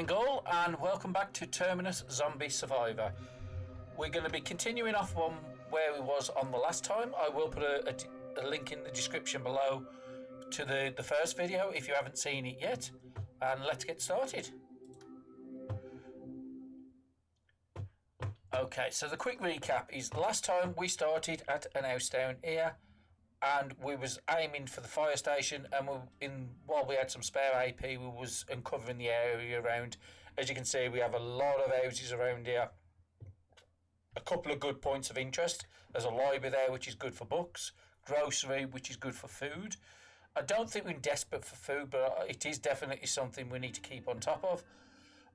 morning all, and welcome back to Terminus Zombie Survivor. We're going to be continuing off on where we was on the last time. I will put a link in the description below to the first video if you haven't seen it yet, and let's get started. Okay, so the quick recap is last time we started at an house down here, and we was aiming for the fire station, and while we had some spare AP, we was uncovering the area around. As you can see, we have a lot of houses around here. A couple of good points of interest. There's a library there, which is good for books. Grocery, which is good for food. I don't think we're desperate for food, but it is definitely something we need to keep on top of.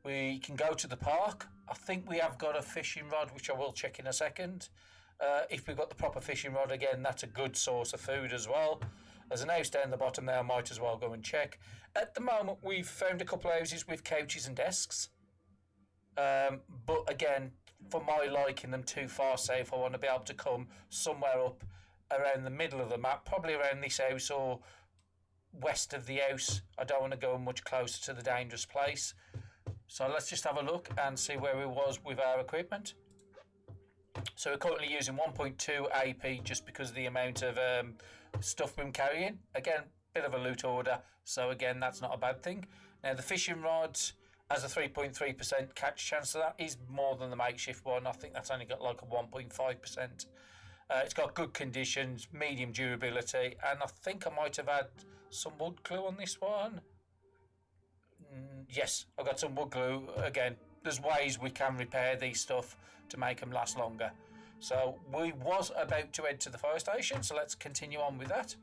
We can go to the park. I think we have got a fishing rod, which I will check in a second. If we've got the proper fishing rod, again, that's a good source of food as well. There's an house down the bottom there, I might as well go and check. At the moment, we've found a couple of houses with couches and desks. But again, for my liking, them too far safe. I want to be able to come somewhere up around the middle of the map, probably around this house or west of the house. I don't want to go much closer to the dangerous place. So let's just have a look and see where we was with our equipment. So we're currently using 1.2 AP just because of the amount of stuff we're carrying. Again, bit of a loot order, so again, that's not a bad thing. Now the fishing rod has a 3.3% catch chance, so that is more than the makeshift one. I think that's only got like a 1.5%. It's got good conditions, medium durability, and I think I might have had some wood glue on this one. Yes, I've got some wood glue. Again, there's ways we can repair these stuff to make them last longer. So we was about to head to the fire station, so let's continue on with that.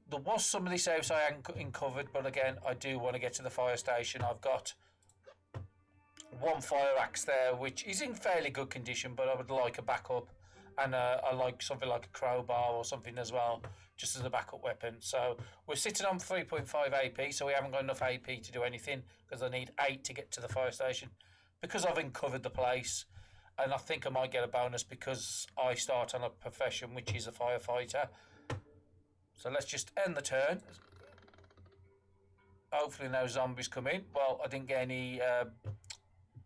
There was some of this house I hadn't uncovered, but again, I do want to get to the fire station. I've got one fire axe there, which is in fairly good condition, but I would like a backup, and I like something like a crowbar or something as well, just as a backup weapon. So we're sitting on 3.5 AP, so we haven't got enough AP to do anything, because I need 8 to get to the fire station. Because I've uncovered the place, and I think I might get a bonus because I start on a profession, which is a firefighter. So let's just end the turn. Hopefully no zombies come in. Well, I didn't get any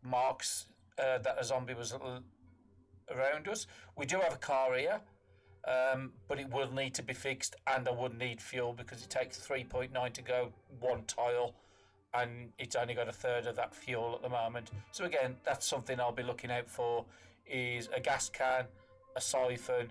marks that a zombie was around us. We do have a car here, but it will need to be fixed, and I would need fuel because it takes 3.9 to go one tile, and it's only got a third of that fuel at the moment. So again, that's something I'll be looking out for, is a gas can, a siphon,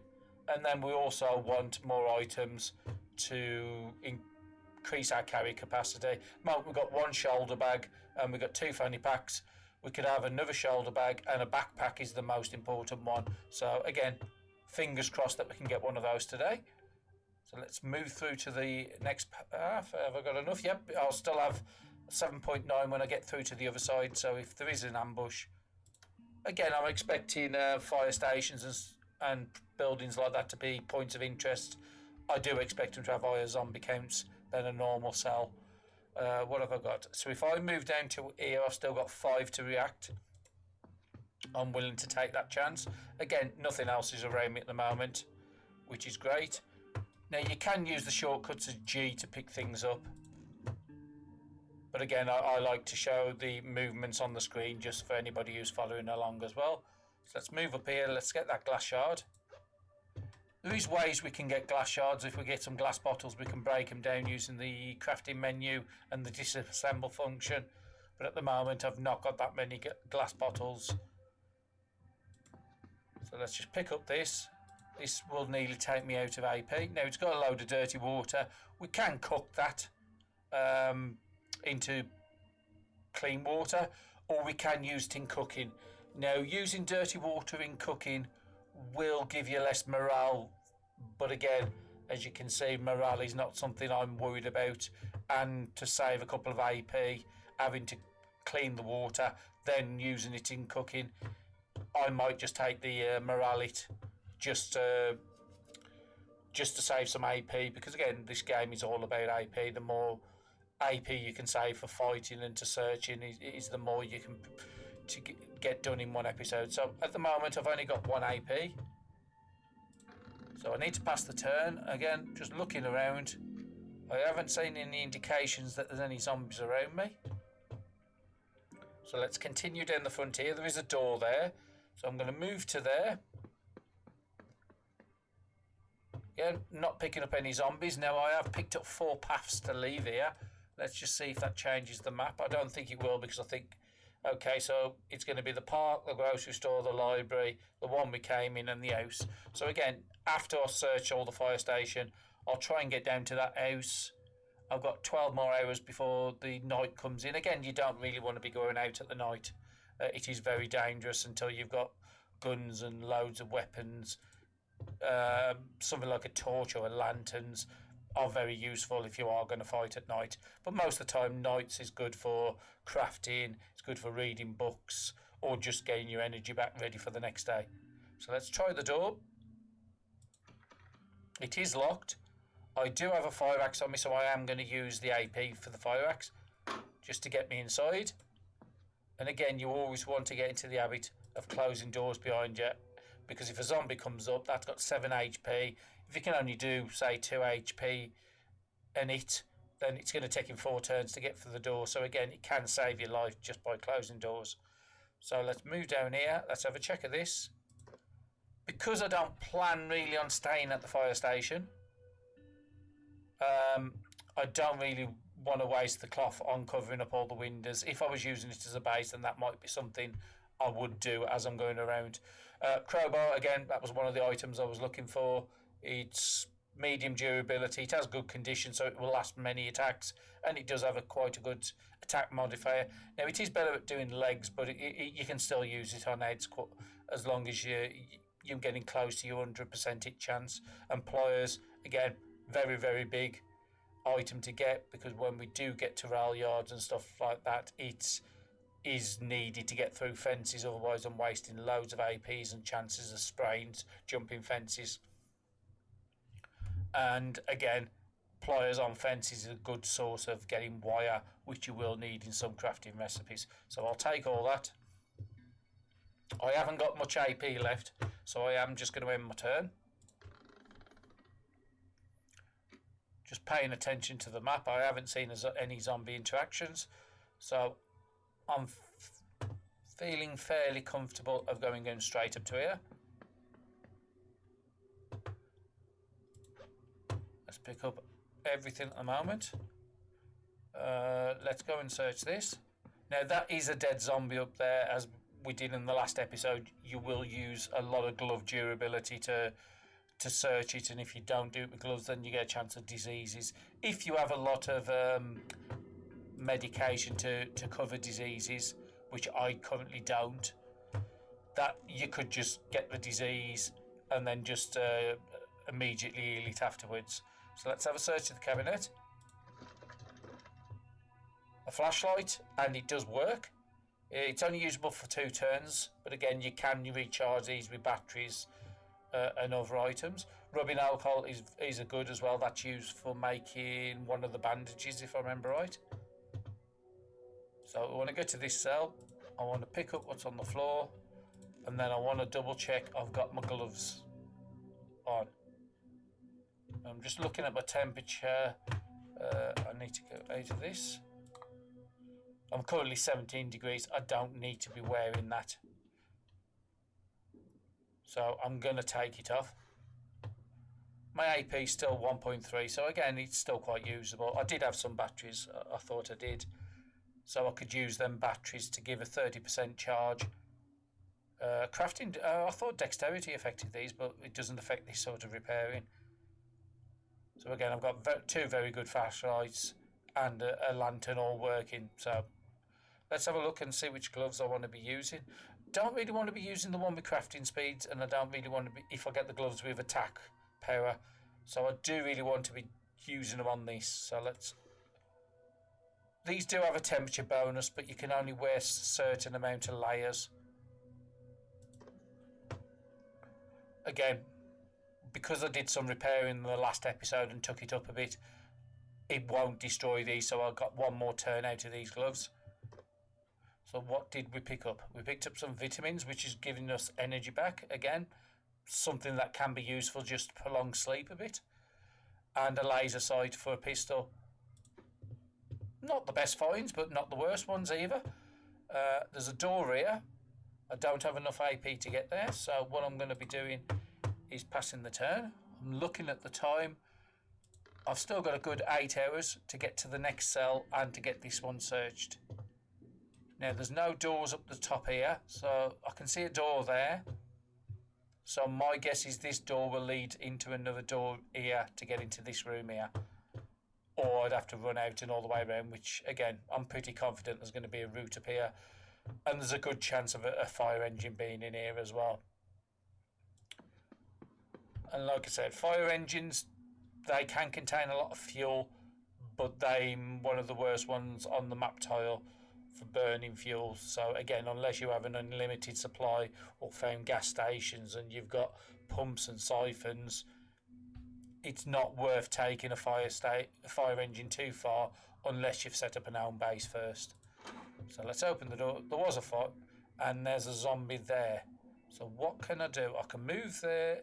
and then we also want more items to increase our carry capacity. Well, we've got one shoulder bag and we've got 2 fanny packs. We could have another shoulder bag, and a backpack is the most important one. So again, fingers crossed that we can get one of those today. So let's move through to the next path. Have I got enough? Yep, I'll still have 7.9 when I get through to the other side. So if there is an ambush, again, I'm expecting fire stations and buildings like that to be points of interest. I do expect them to have higher zombie counts than a normal cell. What have I got? So if I move down to here, I've still got 5 to react. I'm willing to take that chance. Again, nothing else is around me at the moment, which is great. Now you can use the shortcuts as G to pick things up, but again, I like to show the movements on the screen just for anybody who's following along as well. So let's move up here. Let's get that glass shard. There is ways we can get glass shards. If we get some glass bottles, we can break them down using the crafting menu and the disassemble function. But at the moment, I've not got that many glass bottles. So let's just pick up this. This will nearly take me out of AP. Now, it's got a load of dirty water. We can cook that into clean water, or we can use it in cooking. Now, using dirty water in cooking will give you less morale, but again, as you can see, morale is not something I'm worried about, and to save a couple of AP, having to clean the water, then using it in cooking, I might just take the morale it just to save some AP, because again, this game is all about AP. The more AP you can save for fighting and to searching is the more you can to get done in one episode. So at the moment, I've only got 1 AP. So I need to pass the turn. Again, just looking around. I haven't seen any indications that there's any zombies around me. So let's continue down the front here. There is a door there. So I'm going to move to there. Yeah, not picking up any zombies. Now I have picked up 4 paths to leave here. Let's just see if that changes the map. I don't think it will, because I think, okay, so it's going to be the park, the grocery store, the library, the one we came in, and the house. So again, after I search all the fire station, I'll try and get down to that house. I've got 12 more hours before the night comes in. Again, you don't really want to be going out at the night. It is very dangerous until you've got guns and loads of weapons. Something like a torch or a lanterns are very useful if you are going to fight at night. But most of the time, nights is good for crafting, it's good for reading books, or just getting your energy back ready for the next day. So let's try the door. It is locked. I do have a fire axe on me, so I am going to use the AP for the fire axe just to get me inside. And again, you always want to get into the habit of closing doors behind you, because if a zombie comes up, that's got 7 HP. If you can only do, say, 2 HP and then it's going to take him 4 turns to get through the door. So again, it can save your life just by closing doors. So let's move down here. Let's have a check of this. Because I don't plan really on staying at the fire station, I don't really want to waste the cloth on covering up all the windows. If I was using it as a base, then that might be something I would do as I'm going around. Crowbar, again, that was one of the items I was looking for. It's medium durability. It has good condition, so it will last many attacks, and it does have quite a good attack modifier. Now, it is better at doing legs, but you can still use it on heads as long as you're getting close to your 100% hit chance. And pliers, again, very, very big item to get, because when we do get to rail yards and stuff like that, it is needed to get through fences. Otherwise, I'm wasting loads of APs and chances of sprains jumping fences. And again, pliers on fences is a good source of getting wire, which you will need in some crafting recipes. So I'll take all that. I haven't got much AP left, so I am just going to end my turn. Just paying attention to the map. I haven't seen any zombie interactions, so I'm feeling fairly comfortable of going straight up to here. Let's pick up everything at the moment. Let's go and search this. Now, that is a dead zombie up there, as we did in the last episode. You will use a lot of glove durability to search it, and if you don't do it with gloves, then you get a chance of diseases. If you have a lot of medication to cover diseases, which I currently don't, that you could just get the disease and then just immediately heal it afterwards. So let's have a search of the cabinet. A flashlight, and it does work. It's only usable for 2 turns, but again, you can recharge these with batteries and other items. Rubbing alcohol is a good as well. That's used for making one of the bandages, if I remember right. So I want to go to this cell. I want to pick up what's on the floor, and then I want to double check I've got my gloves on. I'm just looking at my temperature. I need to go out of this. I'm currently 17 degrees. I don't need to be wearing that. So I'm going to take it off. My AP is still 1.3, so again, it's still quite usable. I did have some batteries, I thought I did. So I could use them batteries to give a 30% charge. Crafting, I thought dexterity affected these, but it doesn't affect this sort of repairing. So again, I've got 2 very good flashlights and a lantern all working. So let's have a look and see which gloves I want to be using. Don't really want to be using the one with crafting speeds, and I don't really want to be, if I get the gloves with attack power. So I do really want to be using them on these. So these do have a temperature bonus, but you can only wear a certain amount of layers. Again, because I did some repairing in the last episode and took it up a bit, it won't destroy these, so I got 1 more turn out of these gloves. So what did we pick up? We picked up some vitamins, which is giving us energy back. Again, something that can be useful just to prolong sleep a bit. And a laser sight for a pistol. Not the best finds, but not the worst ones either. There's a door here. I don't have enough AP to get there, so what I'm going to be doing is passing the turn. I'm looking at the time. I've still got a good 8 hours to get to the next cell and to get this one searched. Now, there's no doors up the top here, so I can see a door there. So my guess is this door will lead into another door here to get into this room here. Or I'd have to run out and all the way around, which, again, I'm pretty confident there's going to be a route up here. And there's a good chance of a fire engine being in here as well. And like I said, fire engines, they can contain a lot of fuel, but they're one of the worst ones on the map tile for burning fuel. So again, unless you have an unlimited supply or found gas stations and you've got pumps and siphons, it's not worth taking a fire engine too far unless you've set up an home base first. So let's open the door. There was a fire and there's a zombie there. So what can I do? I can move there.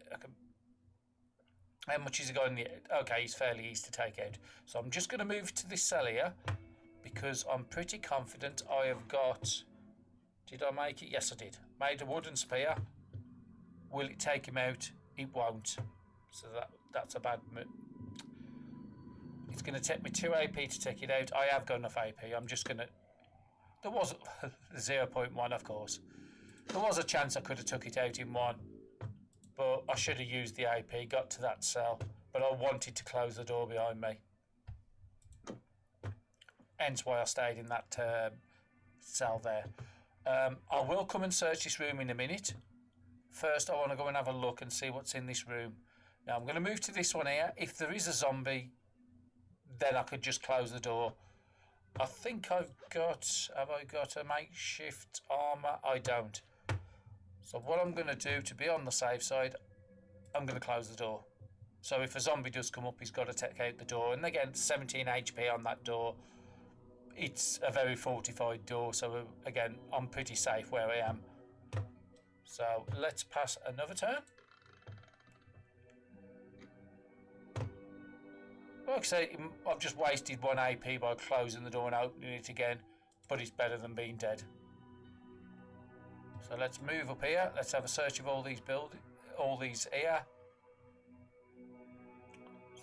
How much is he got in the... Okay, he's fairly easy to take out. So I'm just going to move to this cell here because I'm pretty confident I have got... Did I make it? Yes, I did. Made a wooden spear. Will it take him out? It won't. So that's a bad move. It's going to take me 2 AP to take it out. I have got enough AP. I'm just going to... There was 0.1, of course. There was a chance I could have took it out in 1. But I should have used the AP, got to that cell. But I wanted to close the door behind me. Hence why I stayed in that cell there. I will come and search this room in a minute. First, I want to go and have a look and see what's in this room. Now, I'm going to move to this one here. If there is a zombie, then I could just close the door. I think I've got... Have I got a makeshift armour? I don't. So what I'm going to do to be on the safe side, I'm going to close the door. So if a zombie does come up, he's got to take out the door. And again, 17 HP on that door. It's a very fortified door. So again, I'm pretty safe where I am. So let's pass another turn. Like I say, I've just wasted 1 AP by closing the door and opening it again. But it's better than being dead. So let's move up here. Let's have a search of all these here.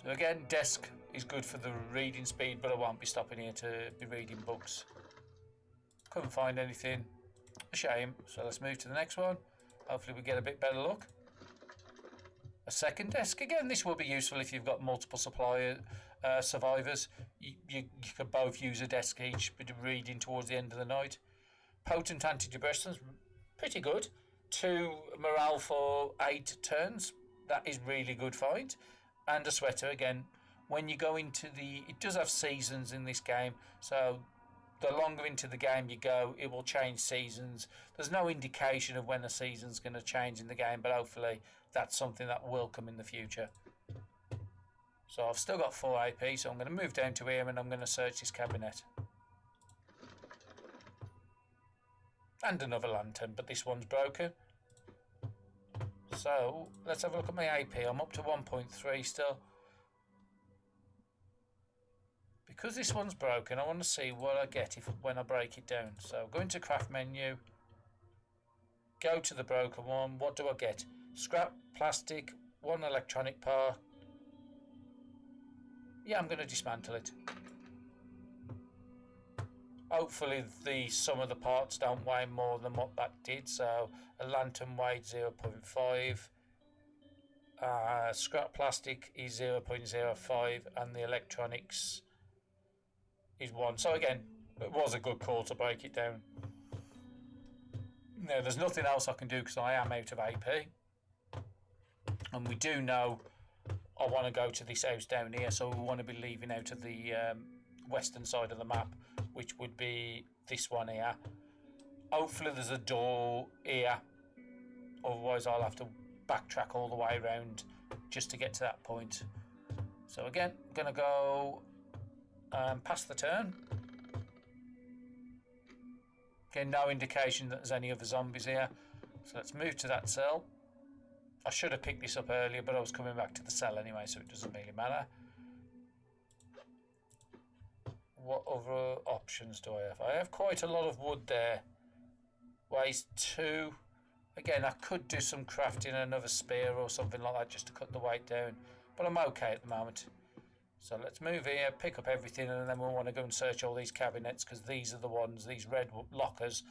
So again, desk is good for the reading speed, but I won't be stopping here to be reading books. Couldn't find anything. A shame. So let's move to the next one. Hopefully we get a bit better luck. A second desk. Again, this will be useful if you've got multiple survivors. You could both use a desk each, but reading towards the end of the night. Potent antidepressants. Pretty good. 2 morale for 8 turns. That is really good find. And a sweater again. When you go into it does have seasons in this game. So the longer into the game you go, it will change seasons. There's no indication of when a season's going to change in the game, but hopefully that's something that will come in the future. So I've still got 4 AP, so I'm going to move down to here and I'm going to search this cabinet. And another lantern, but this one's broken. So let's have a look at my AP. I'm up to 1.3 still. Because this one's broken, I want to see what I get when I break it down. So go into craft menu. Go to the broken one. What do I get? Scrap, plastic, 1 electronic part. Yeah, I'm going to dismantle it. Hopefully the sum of the parts don't weigh more than what that did. So a lantern weighed 0.5. Scrap plastic is 0.05 and the electronics is 1. So again, it was a good call to break it down. Now there's nothing else I can do because I am out of AP. And we do know I want to go to this house down here, so we want to be leaving out of the western side of the map, which would be this one here. Hopefully there's a door here, otherwise I'll have to backtrack all the way around just to get to that point. So again, I'm going to go past the turn. Again, no indication that there's any other zombies here. So let's move to that cell. I should have picked this up earlier, but I was coming back to the cell anyway, so it doesn't really matter. What other options do I have? I have quite a lot of wood there. Weighs 2. Again, I could do some crafting, another spear or something like that just to cut the weight down. But I'm okay at the moment. So let's move here, pick up everything, and then we'll want to go and search all these cabinets, because these are the ones, these red lockers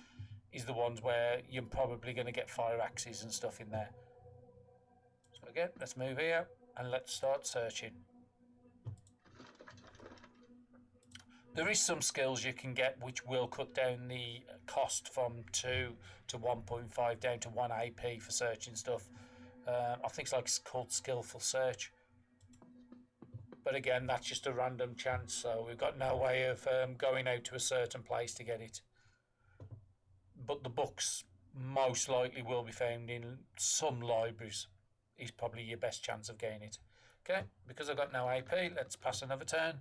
is the ones where you're probably going to get fire axes and stuff in there. So again, let's move here and let's start searching. There is some skills you can get which will cut down the cost from 2 to 1.5 down to 1 AP for searching stuff. I think it's called skillful search. But again, that's just a random chance, so we've got no way of going out to a certain place to get it. But the books most likely will be found in some libraries. Is probably your best chance of getting it. Okay, because I've got no AP, let's pass another turn.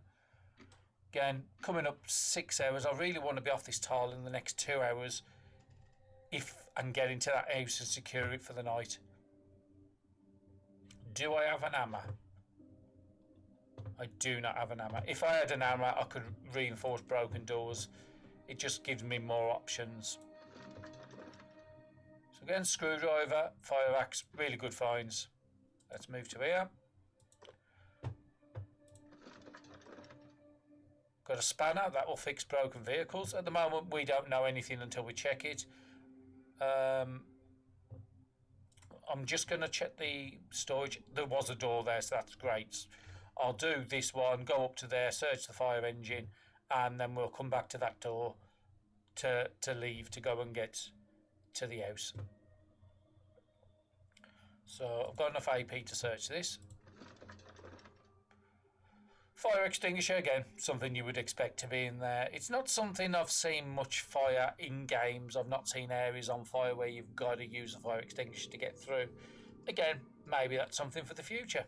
Again, coming up 6 hours. I really want to be off this tile in the next 2 hours if I can get into that house and secure it for the night. Do I have an hammer? I do not have an hammer. If I had an hammer, I could reinforce broken doors. It just gives me more options. So again, screwdriver, fire axe, really good finds. Let's move to here. Got a spanner that will fix broken vehicles. At the moment, we don't know anything until we check it. I'm just going to check the storage. There was a door there, so that's great. I'll do this one, go up to there, search the fire engine, and then we'll come back to that door to leave to go and get to the house. So I've got enough AP to search this. Fire extinguisher, again, something you would expect to be in there. It's not something I've seen much fire in games. I've not seen areas on fire where you've got to use a fire extinguisher to get through. Again, maybe that's something for the future.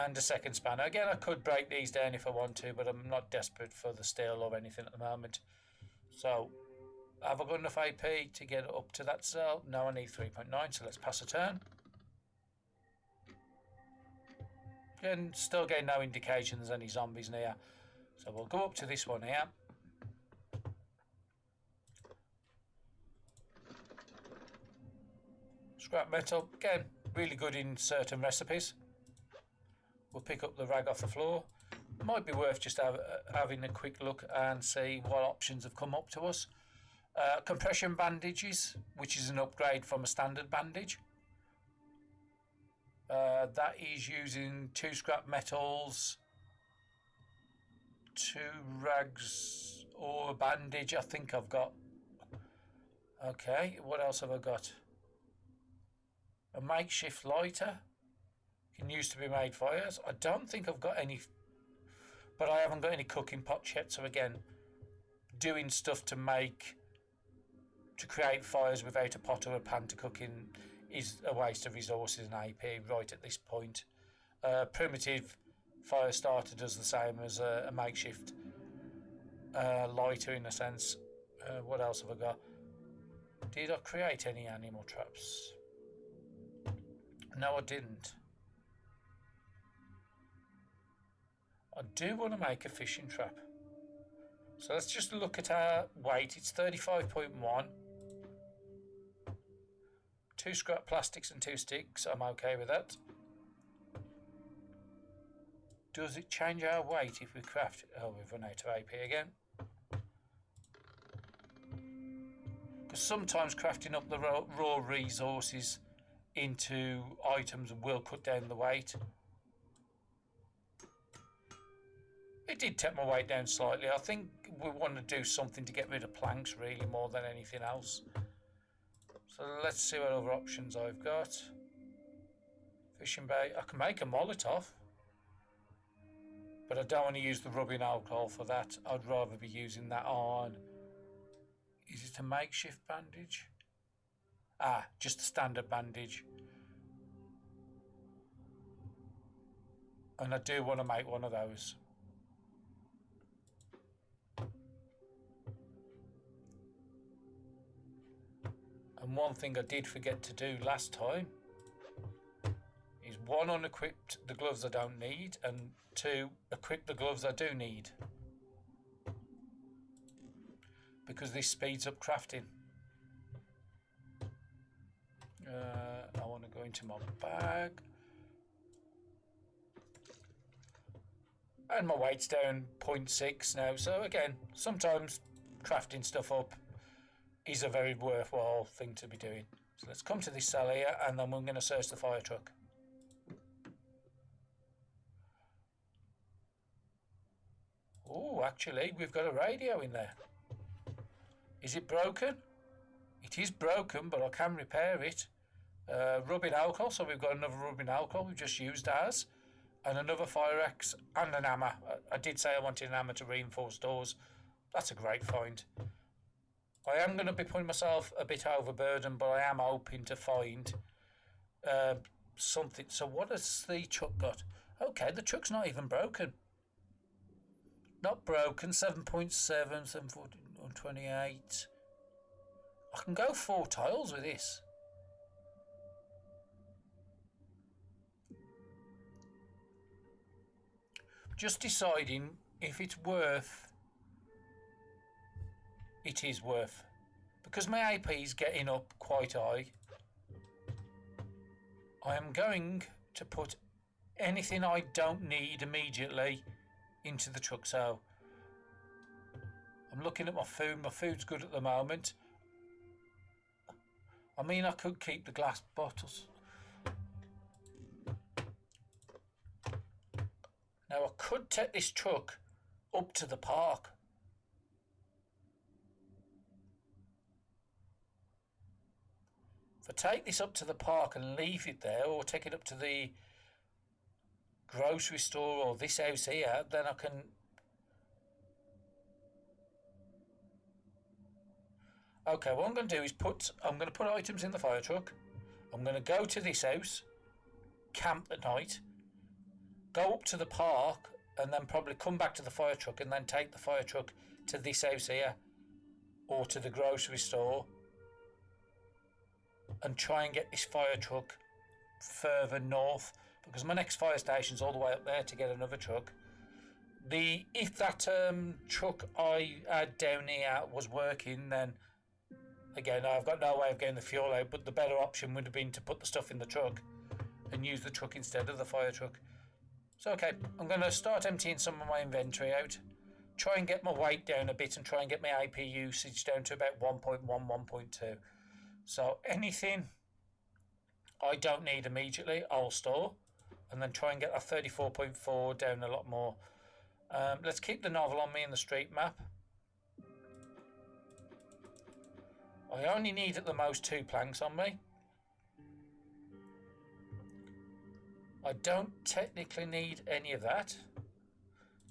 And a second spanner. Again, I could break these down if I want to, but I'm not desperate for the steel or anything at the moment. So, have I got enough AP to get up to that cell? No, I need 3.9, so let's pass a turn. Again, still getting no indication there's any zombies near. So we'll go up to this one here. Scrap metal, again, really good in certain recipes. We'll pick up the rag off the floor. Might be worth just having a quick look and see what options have come up to us. Compression bandages, which is an upgrade from a standard bandage. That is using 2 scrap metals, 2 rags or a bandage. I think I've got. Okay, what else have I got? A makeshift lighter. Can use to be made fires. I don't think I've got any, but I haven't got any cooking pots yet. So again, doing stuff to create fires without a pot or a pan to cook in is a waste of resources and AP right at this point. Primitive fire starter does the same as a makeshift lighter in a sense. What else have I got? Did I create any animal traps? No, I didn't. I do want to make a fishing trap. So let's just look at our weight. It's 35.1. 2 scrap plastics and 2 sticks. I'm okay with that. Does it change our weight if we craft it? Oh, we've run out of AP again. Because sometimes crafting up the raw resources into items will cut down the weight. It did take my weight down slightly. I think we want to do something to get rid of planks really more than anything else. So let's see what other options I've got. Fishing bait. I can make a Molotov, but I don't want to use the rubbing alcohol for that. I'd rather be using that on. Is it a makeshift bandage? Ah, just a standard bandage. And I do want to make one of those. And one thing I did forget to do last time is 1, unequip the gloves I don't need, and 2, equip the gloves I do need. Because this speeds up crafting. empty my bag. And my weight's down 0.6 now. So again, sometimes crafting stuff up is a very worthwhile thing to be doing. So let's come to this cell here, and then we're going to search the fire truck. Oh, actually, we've got a radio in there. Is it broken? It is broken, but I can repair it. Rubbing alcohol, so we've got another rubbing alcohol we've just used as, and another fire axe and an hammer. I did say I wanted an hammer to reinforce doors. That's a great find. I am going to be putting myself a bit overburdened, but I am hoping to find something. So what has the truck got? Okay, the truck's not even broken. Not broken. 7.7, 728. I can go 4 tiles with this. Just deciding if it's worth. It is worth. Because my AP is getting up quite high, I am going to put anything I don't need immediately into the truck. So I'm looking at my food. My food's good at the moment. I mean, I could keep the glass bottles. Now I could take this truck up to the park. If I take this up to the park and leave it there, or take it up to the grocery store or this house here, then I can. Okay, what I'm going to do is I'm going to put items in the fire truck. I'm going to go to this house, camp at night, go up to the park, and then probably come back to the fire truck and then take the fire truck to this house here or to the grocery store and try and get this fire truck further north, because my next fire station's all the way up there to get another truck. If that truck I had down here was working, then again I've got no way of getting the fuel out, but the better option would have been to put the stuff in the truck and use the truck instead of the fire truck. So okay, I'm going to start emptying some of my inventory out, try and get my weight down a bit and try and get my AP usage down to about 1.1, 1.2. So anything I don't need immediately, I'll store, and then try and get that 34.4 down a lot more. Let's keep the novel on me in the street map. I only need at the most 2 planks on me. I don't technically need any of that.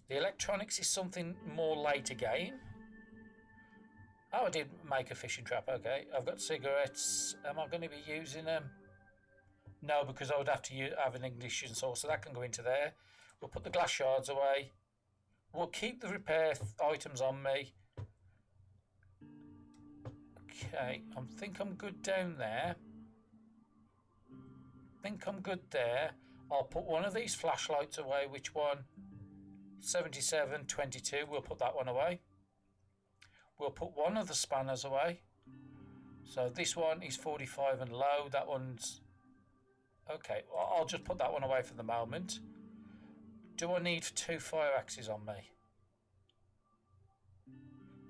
The electronics is something more later game. Oh, I did make a fishing trap, okay. I've got cigarettes. Am I going to be using them? No, because I would have to have an ignition source, so that can go into there. We'll put the glass shards away. We'll keep the repair items on me. Okay, I think I'm good down there. I'll put one of these flashlights away. Which one? 77, 22. We'll put that one away. We'll put one of the spanners away. So this one is 45 and low. That one's... Okay, I'll just put that one away for the moment. Do I need 2 fire axes on me?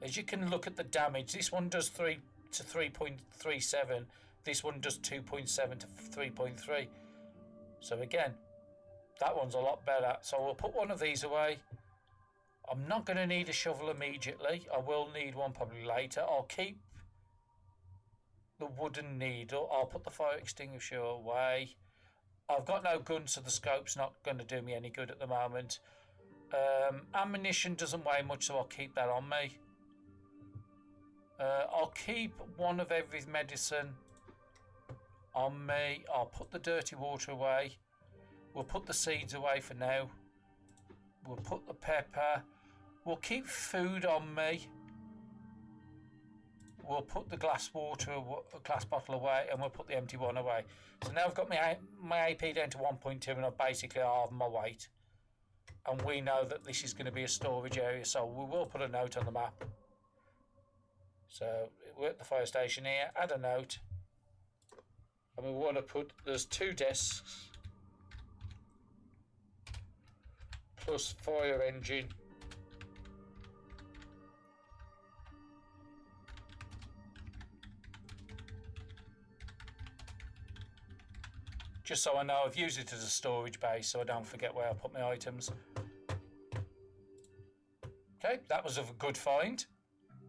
As you can look at the damage, this one does 3 to 3.37. This one does 2.7 to 3.3. So again, that one's a lot better. So we'll put one of these away. I'm not going to need a shovel immediately. I will need one probably later. I'll keep the wooden needle. I'll put the fire extinguisher away. I've got no gun, so the scope's not going to do me any good at the moment. Ammunition doesn't weigh much, so I'll keep that on me. I'll keep one of every medicine on me. I'll put the dirty water away. We'll put the seeds away for now. We'll put the pepper. We'll keep food on me. We'll put the glass bottle away, and we'll put the empty one away. So now I've got my AP down to 1.2, and I've basically halved my weight. And we know that this is going to be a storage area, so we will put a note on the map. So we're at the fire station here. Add a note. And we want to put, there's 2 desks plus fire engine. Just so I know, I've used it as a storage base so I don't forget where I put my items. Okay, that was a good find.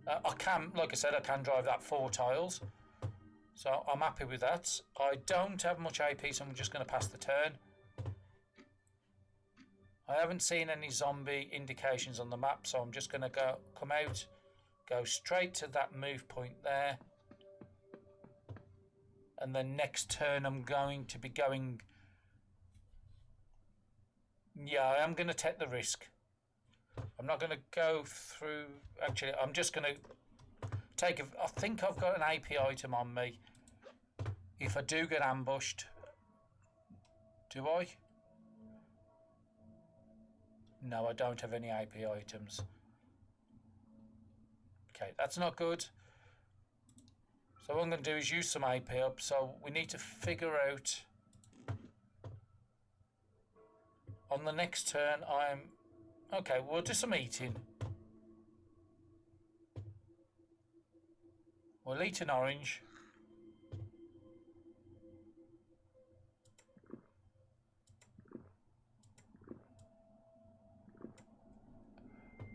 I can, like I said, I can drive that 4 tiles. So I'm happy with that. I don't have much AP, so I'm just going to pass the turn. I haven't seen any zombie indications on the map, so I'm just going to come out, go straight to that move point there. And then next turn I'm going to be going... Yeah, I am going to take the risk. I'm not going to go through... Actually, I'm just going to take... I think I've got an AP item on me. If I do get ambushed... Do I? No, I don't have any AP items. Okay, that's not good. So what I'm going to do is use some AP up. So we need to figure out... On the next turn, okay, we'll do some eating. We'll eat an orange.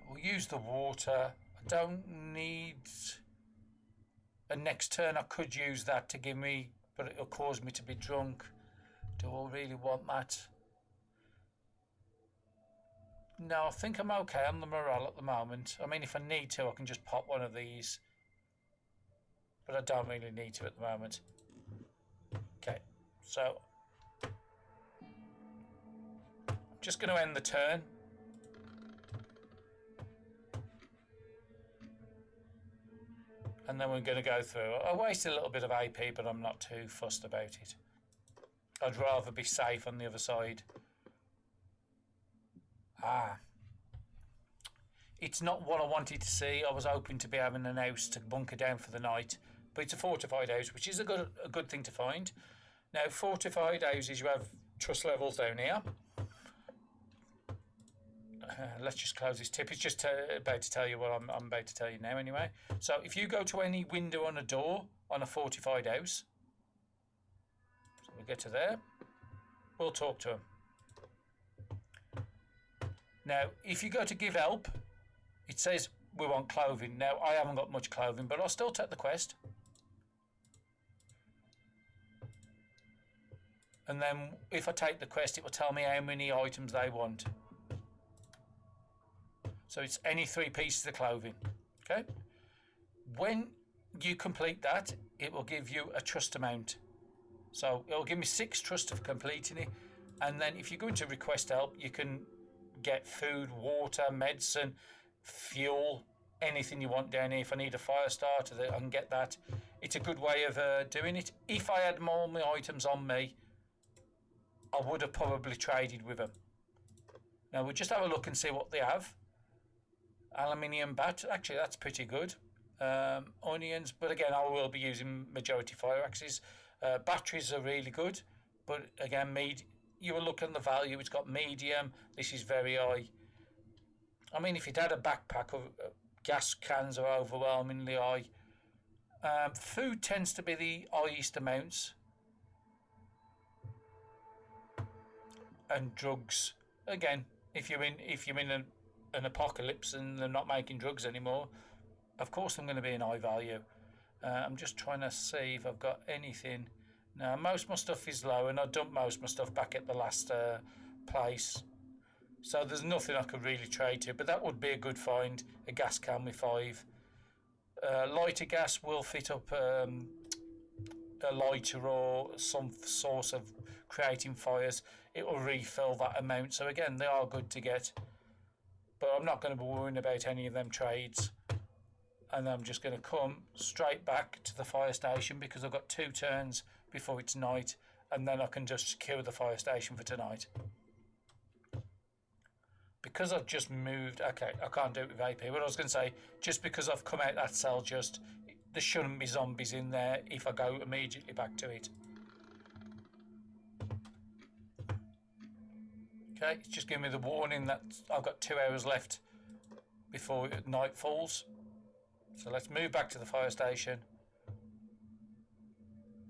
We'll use the water. I don't need... And next turn I could use that to give me, but it'll cause me to be drunk. Do I really want that? No, I think I'm okay on the morale at the moment. I mean, if I need to, I can just pop one of these. But I don't really need to at the moment. Okay, so... I'm just going to end the turn. And then we're going to go through. I wasted a little bit of AP, but I'm not too fussed about it. I'd rather be safe on the other side. It's not what I wanted to see. I was hoping to be having an house to bunker down for the night, but it's a fortified house, which is a good thing to find. Now, fortified houses, you have trust levels down here. Let's just close this tip. It's just about to tell you what I'm about to tell you now anyway. So if you go to any window on a door on a fortified house, so we get to there, we'll talk to him. Now, if you go to give help, it says we want clothing. Now, I haven't got much clothing, but I'll still take the quest. And then if I take the quest, it will tell me how many items they want. So it's any 3 pieces of clothing. Okay. When you complete that, it will give you a trust amount. So it will give me 6 trust for completing it. And then if you go into request help, you can get food, water, medicine, fuel, anything you want down here. If I need a fire starter, I can get that. It's a good way of doing it. If I had more of my items on me, I would have probably traded with them. Now we'll just have a look and see what they have. Aluminium bat, actually that's pretty good. Onions, but again I will be using majority fire axes. Batteries are really good, but again you will look at the value. It's got medium. This is very high. I mean, if it had a backpack, of gas cans are overwhelmingly high. Food tends to be the highest amounts, and drugs. Again, if you're in an apocalypse and they're not making drugs anymore, of course I'm going to be in high value. I'm just trying to see if I've got anything. Now, most of my stuff is low, and I dumped most of my stuff back at the last place. So there's nothing I could really trade to, but that would be a good find. A gas can with 5. Lighter gas will fit up a lighter or some source of creating fires. It will refill that amount. So again, they are good to get. But I'm not going to be worrying about any of them trades. And I'm just going to come straight back to the fire station because I've got 2 turns before it's night, and then I can just secure the fire station for tonight. Because I've just moved, okay, I can't do it with AP, but I was going to say, just because I've come out that cell, there shouldn't be zombies in there if I go immediately back to it. Okay, it's just giving me the warning that I've got 2 hours left before night falls. So let's move back to the fire station.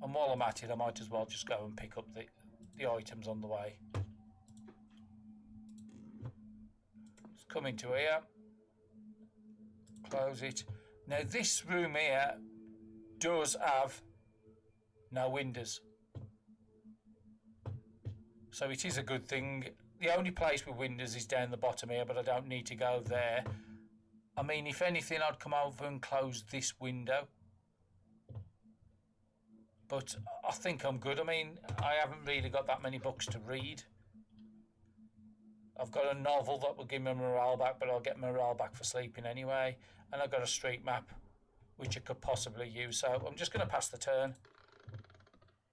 And while I'm at it, I might as well just go and pick up the items on the way. Let's come into here. Close it. Now this room here does have no windows. So it is a good thing. The only place with windows is down the bottom here, but I don't need to go there. I mean, if anything, I'd come over and close this window. But I think I'm good. I mean, I haven't really got that many books to read. I've got a novel that will give me morale back, but I'll get morale back for sleeping anyway. And I've got a street map, which I could possibly use. So I'm just going to pass the turn.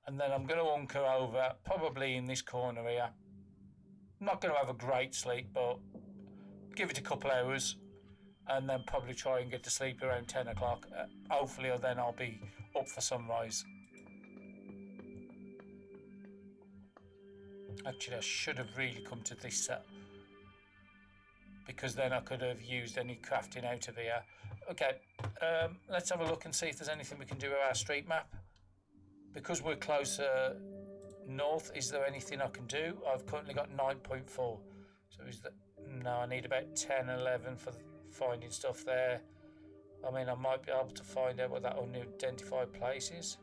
And then I'm going to hunker over, probably in this corner here. I'm not going to have a great sleep, but give it a couple hours. And then probably try and get to sleep around 10 o'clock. Hopefully then I'll be up for sunrise. Actually, I should have really come to this set, because then I could have used any crafting out of here. Okay, let's have a look and see if there's anything we can do with our street map. Because we're closer north, is there anything I can do? I've currently got 9.4. So is that... No, I need about 10, 11 for finding stuff there. I mean, I might be able to find out what that unidentified place is.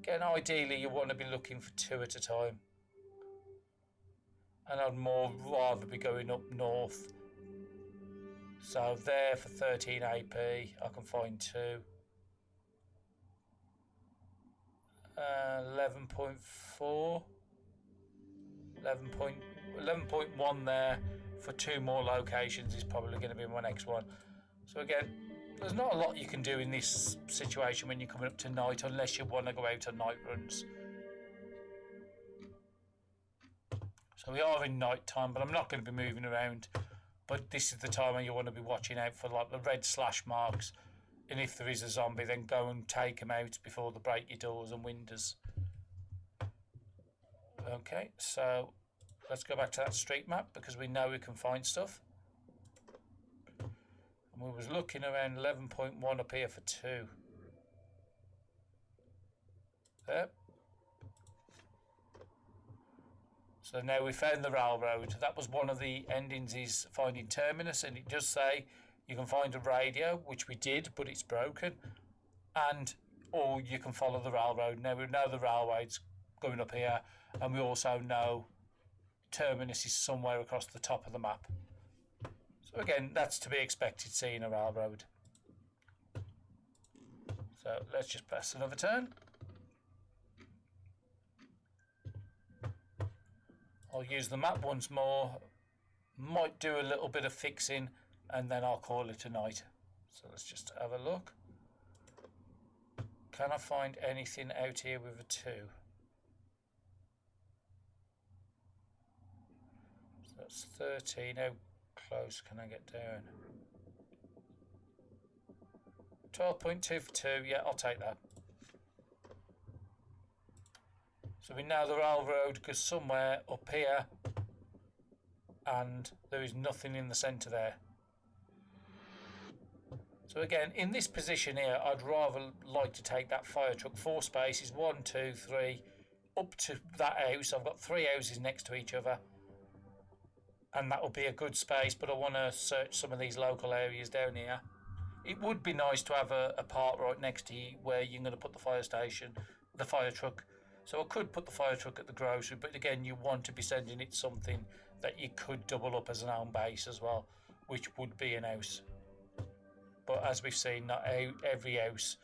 Again, ideally, you want to be looking for 2 at a time. And I'd more rather be going up north. So there for 13 AP, I can find 2. 11.4. 11.1 there for 2 more locations is probably going to be my next one. So again, there's not a lot you can do in this situation when you're coming up to night, unless you want to go out on night runs. So we are in night time, but I'm not going to be moving around. But this is the time when you want to be watching out for like the red slash marks. And if there is a zombie, then go and take them out before they break your doors and windows. Okay, so let's go back to that street map, because we know we can find stuff. And we was looking around 11.1 up here for 2. There. So now we found the railroad. That was one of the endings, is finding Terminus, and it does say you can find a radio, which we did, but it's broken, or you can follow the railroad. Now we know the railroad's going up here, and we also know Terminus is somewhere across the top of the map. So again, that's to be expected, seeing a railroad. So let's just press another turn. I'll use the map once more, might do a little bit of fixing, and then I'll call it a night. So let's just have a look. Can I find anything out here with a 2? So that's 13. How close can I get down? 12.2 for 2. Yeah, I'll take that. So we know the railroad goes somewhere up here, and there is nothing in the centre there. So again, in this position here, I'd rather like to take that fire truck. 4 spaces, 1, 2, 3, up to that house. I've got 3 houses next to each other, and that will be a good space, but I want to search some of these local areas down here. It would be nice to have a part right next to you where you're going to put the fire station, the fire truck. So I could put the fire truck at the grocery, but again, you want to be sending it something that you could double up as an home base as well, which would be an house. But as we've seen, not every house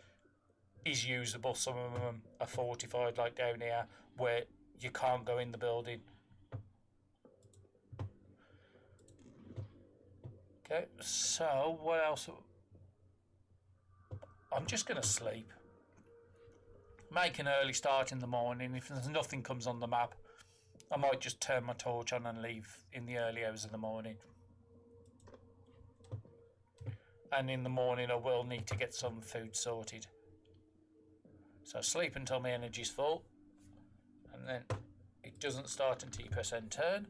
is usable. Some of them are fortified, like down here, where you can't go in the building. Okay, so what else? I'm just going to sleep. Make an early start in the morning. If there's nothing comes on the map, I might just turn my torch on and leave in the early hours of the morning. And in the morning I will need to get some food sorted. So sleep until my energy's full, and then it doesn't start until you press end turn.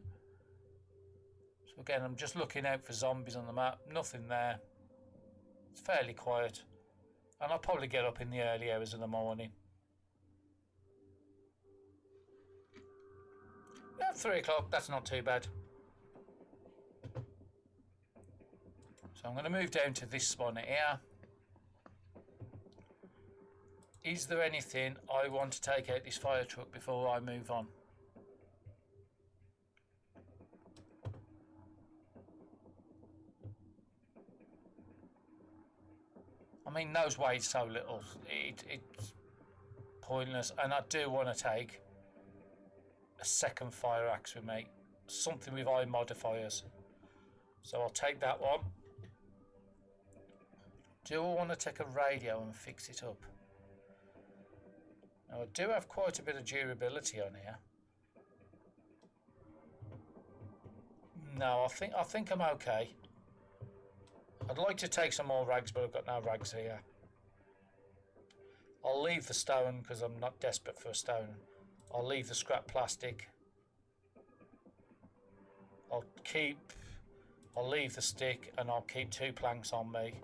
So again, I'm just looking out for zombies on the map. Nothing there. It's fairly quiet. And I'll probably get up in the early hours of the morning. Yeah, 3 o'clock, that's not too bad. So I'm going to move down to this spawn here. Is there anything I want to take out this fire truck before I move on? I mean, those weigh so little, it's pointless. And I do want to take a second fire axe with me, something with eye modifiers. So I'll take that one. Do I want to take a radio and fix it up? Now I do have quite a bit of durability on here. No, I think I'm okay. I'd like to take some more rags, but I've got no rags here. I'll leave the stone because I'm not desperate for a stone. I'll leave the scrap plastic. I'll leave the stick, and I'll keep 2 planks on me.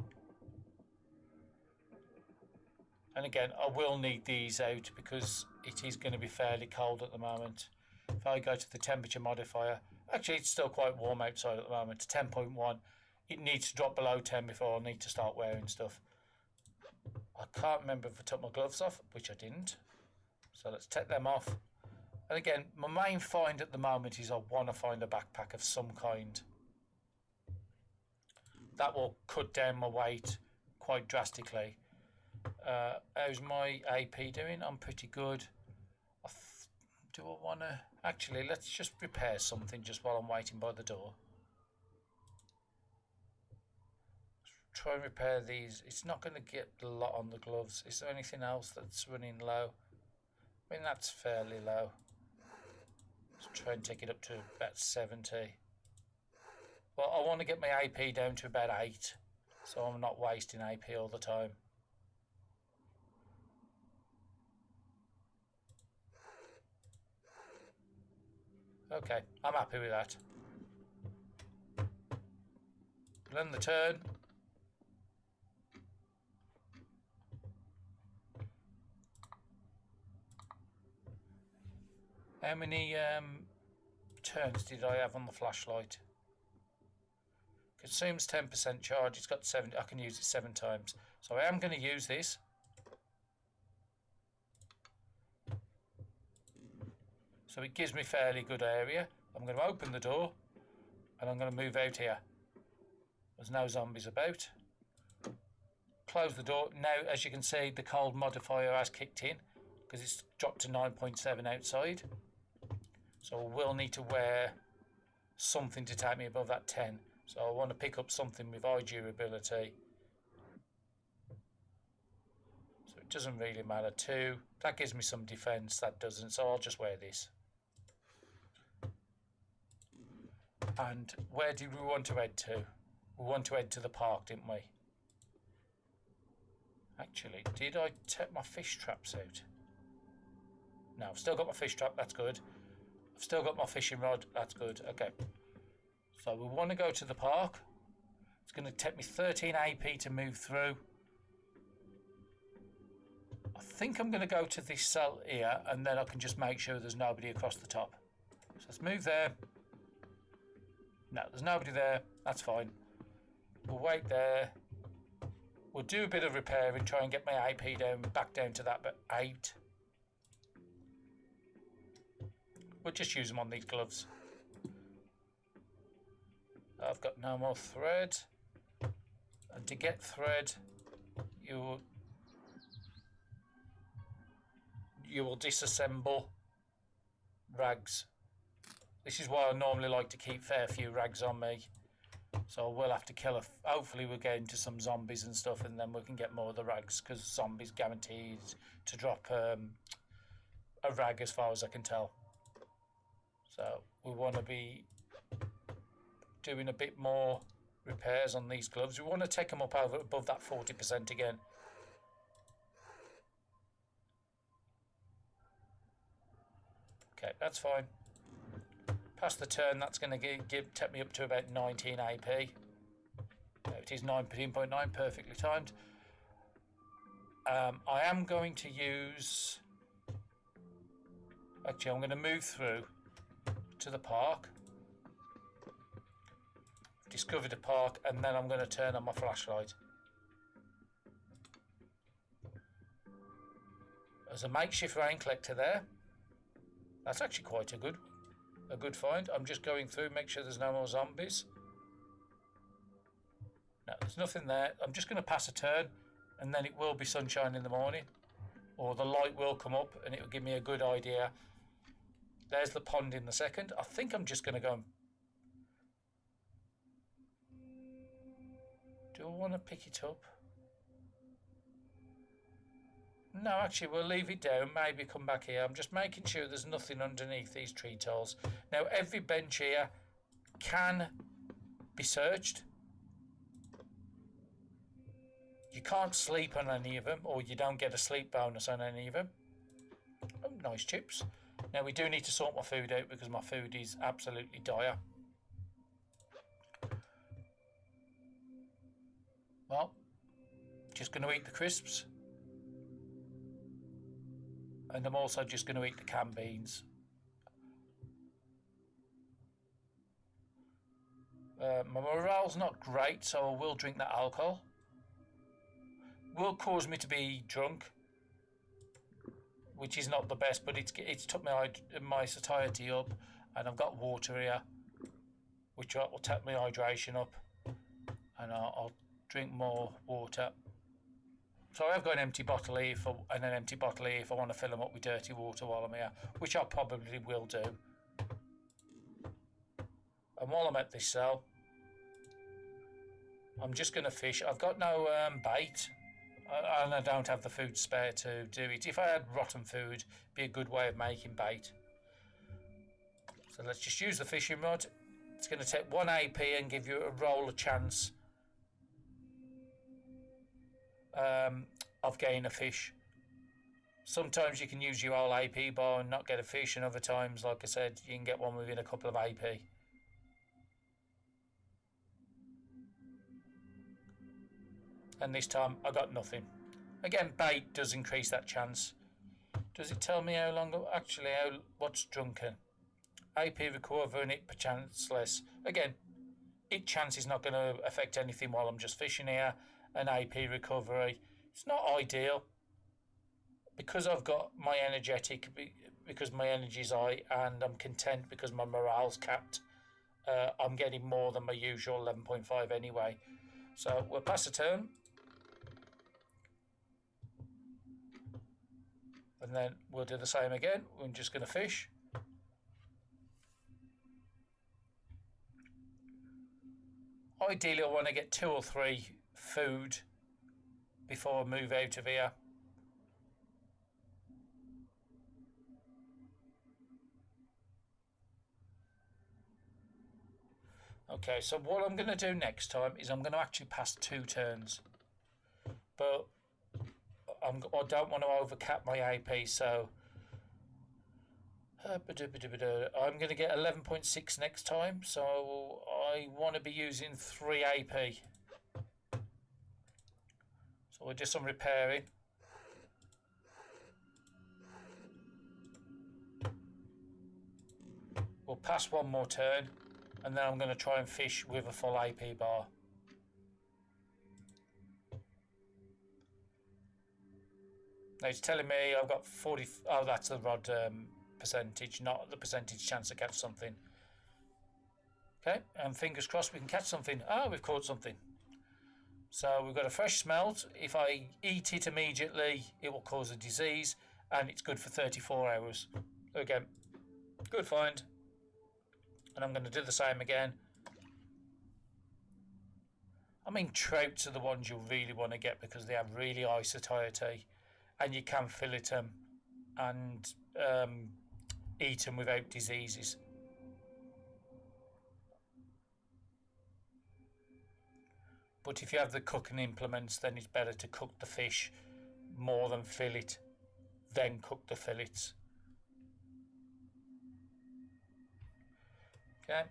And again, I will need these out because it is going to be fairly cold at the moment. If I go to the temperature modifier, actually it's still quite warm outside at the moment, to 10.1. It needs to drop below 10 before I need to start wearing stuff. I can't remember if I took my gloves off, which I didn't. So let's take them off. And again, my main find at the moment is I want to find a backpack of some kind. That will cut down my weight quite drastically. How's my AP doing? I'm pretty good. Do I want to... Actually, let's just repair something just while I'm waiting by the door. Try and repair these. It's not going to get a lot on the gloves. Is there anything else that's running low? I mean, that's fairly low. Let's try and take it up to about 70. Well, I want to get my AP down to about 8, so I'm not wasting AP all the time. Okay, I'm happy with that. Then the turn. How many turns did I have on the flashlight? Consumes 10% charge. It's got 7. I can use it 7 times. So I am going to use this. So it gives me fairly good area. I'm going to open the door and I'm going to move out here. There's no zombies about. Close the door. Now, as you can see, the cold modifier has kicked in because it's dropped to 9.7 outside. So I will need to wear something to take me above that 10. So I want to pick up something with high durability. So it doesn't really matter. 2. That gives me some defense. That doesn't. So I'll just wear this. And where did we want to head to? We want to head to the park, didn't we? Actually, did I take my fish traps out? No, I've still got my fish trap. That's good. I've still got my fishing rod. That's good. Okay. So we want to go to the park. It's going to take me 13 AP to move through. I think I'm going to go to this cell here, and then I can just make sure there's nobody across the top. So let's move there. No, there's nobody there. That's fine. We'll wait there. We'll do a bit of repair and try and get my AP down, back down to that, but 8. We'll just use them on these gloves. I've got no more thread. And to get thread, you will disassemble rags. This is why I normally like to keep fair few rags on me. So we'll have to kill hopefully we'll get into some zombies and stuff, and then we can get more of the rags, because zombies guaranteed to drop a rag as far as I can tell. So we want to be doing a bit more repairs on these gloves. We want to take them up over above that 40% again. Okay, that's fine. Past the turn, that's going to take me up to about 19 AP. It is 19.9, perfectly timed. I am going to use... Actually, I'm going to move through to the park. Discovered a park, and then I'm going to turn on my flashlight. There's a makeshift rain collector there. That's actually quite a good find. I'm just going through, make sure there's no more zombies. No, there's nothing there. I'm just going to pass a turn, and then it will be sunshine in the morning, or the light will come up, and it will give me a good idea. There's the pond in the second. I think I'm just going to go and... Do I want to pick it up? No, actually, we'll leave it down. Maybe come back here. I'm just making sure there's nothing underneath these tree tiles. Now, every bench here can be searched. You can't sleep on any of them, or you don't get a sleep bonus on any of them. Oh, nice chips. Now, we do need to sort my food out because my food is absolutely dire. Well, just going to eat the crisps. And I'm also just going to eat the canned beans. My morale's not great, so I will drink that alcohol. Will cause me to be drunk, which is not the best, but it's took my satiety up, and I've got water here, which will take my hydration up, and I'll drink more water. So I've got an empty bottle here and an empty bottle here if I want to fill them up with dirty water while I'm here, which I probably will do. And while I'm at this cell, I'm just going to fish. I've got no bait, and I don't have the food spare to do it. If I had rotten food, it'd be a good way of making bait. So let's just use the fishing rod. It's going to take 1 AP and give you a roll a chance of getting a fish. Sometimes you can use your whole AP bar and not get a fish, and other times, like I said, you can get one within a couple of AP. And this time I got nothing. Again, bait does increase that chance. Does it tell me how long? Actually, what's drunken? AP recover and it perchance less. Again, it chance is not going to affect anything while I'm just fishing here. An AP recovery, it's not ideal because I've got my energetic, because my energy's high, and I'm content because my morale's capped. I'm getting more than my usual 11.5 anyway. So we'll pass a turn, and then we'll do the same again. We're just going to fish. Ideally, I want to get 2 or 3 food before I move out of here. Okay, so what I'm going to do next time is I'm going to actually pass 2 turns, but I don't want to overcap my AP, so I'm going to get 11.6 next time, so I want to be using 3 AP. So we'll do some repairing. We'll pass 1 more turn, and then I'm going to try and fish with a full AP bar. Now it's telling me I've got 40. Oh, that's the rod percentage, not the percentage chance to catch something. Okay, and fingers crossed we can catch something. Ah, we've caught something. So we've got a fresh smelt. If I eat it immediately, it will cause a disease, and it's good for 34 hours. Again, good find. And I'm going to do the same again. I mean, trouts are the ones you really want to get because they have really high satiety, and you can fillet them and eat them without diseases. But if you have the cooking implements, then it's better to cook the fish more than fillet, then cook the fillets. Okay,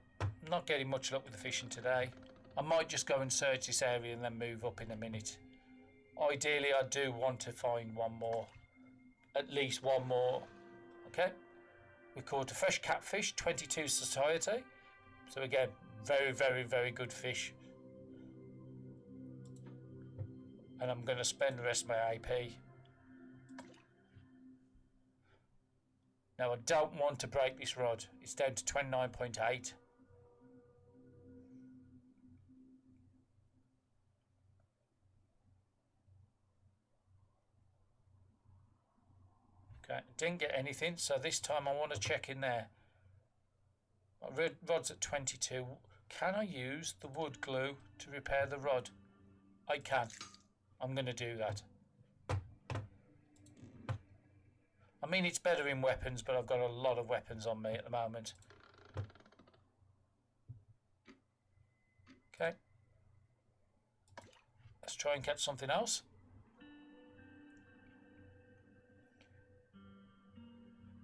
not getting much luck with the fishing today. I might just go and search this area and then move up in a minute. Ideally, I do want to find one more. At least one more. Okay. We caught a fresh catfish, 22 society. So again, very, very, very good fish. And I'm going to spend the rest of my AP. Now, I don't want to break this rod. It's down to 29.8. Okay, didn't get anything, so this time I want to check in there. My rod's at 22. Can I use the wood glue to repair the rod? I can. I'm going to do that. I mean, it's better in weapons, but I've got a lot of weapons on me at the moment. Okay. Let's try and catch something else.